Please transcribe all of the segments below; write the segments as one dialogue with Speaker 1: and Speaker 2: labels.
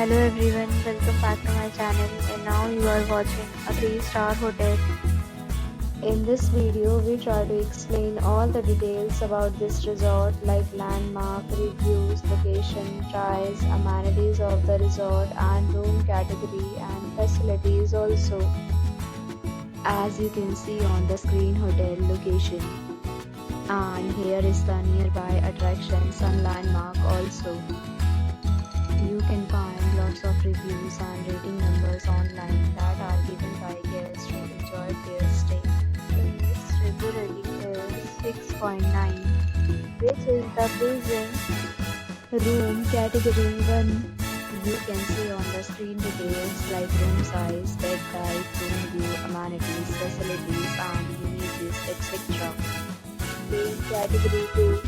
Speaker 1: Hello everyone, welcome back to my channel, and now you are watching a 3-star hotel. In this video, we try to explain all the details about this resort like landmark, reviews, location, price, amenities of the resort and room category and facilities also. As you can see on the screen, hotel location. And here is the nearby attractions and landmark also. You can find lots of reviews and rating numbers online that are given by guests who enjoyed their stay. Its review rating is 6.9, which is the pleasing. Room category 1. You can see on the screen details like room size, bed type, room view, amenities, facilities and images, etc. Room category 2.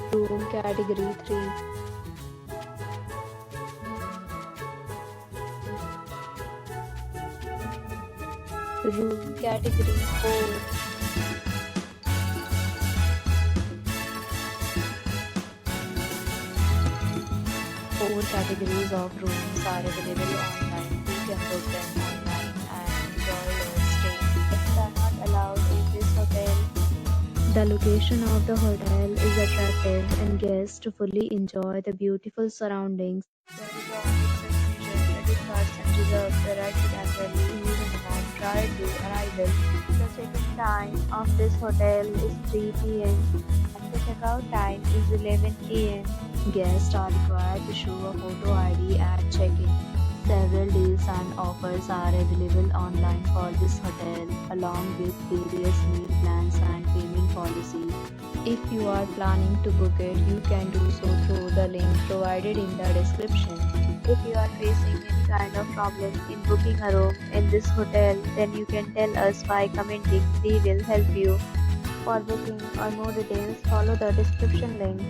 Speaker 1: Room category 3. Room category 4. Four categories of rooms are available online. You can book them online and enjoy your stay. Pets are not allowed in this hotel. The location of the hotel is attractive and guests fully enjoy the beautiful surroundings. The resort accepts major credit cards and reserves the right to temporarily use an amount prior to arrival. The check-in time of this hotel is 3 p.m. and the checkout time is 11 a.m. Guests are required to show a photo ID at check-in. Several deals and offers are available online for this hotel, along with various meal plans and payment policies. If you are planning to book it, you can do so through the link provided in the description. If you are facing any kind of problem in booking a room in this hotel, then you can tell us by commenting. We will help you. For booking or more details, follow the description link.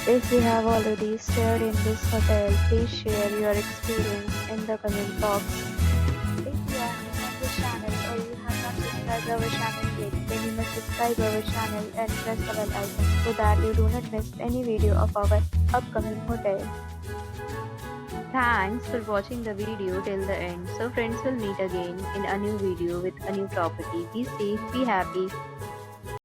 Speaker 1: If you have already stayed in this hotel, please share your experience in the comment box. If you are new on this channel or you have not subscribed our channel yet, then you must subscribe our channel and press the bell icon so that you do not miss any video of our upcoming hotel. Thanks for watching the video till the end. So friends, will meet again in a new video with a new property. Be safe, be happy.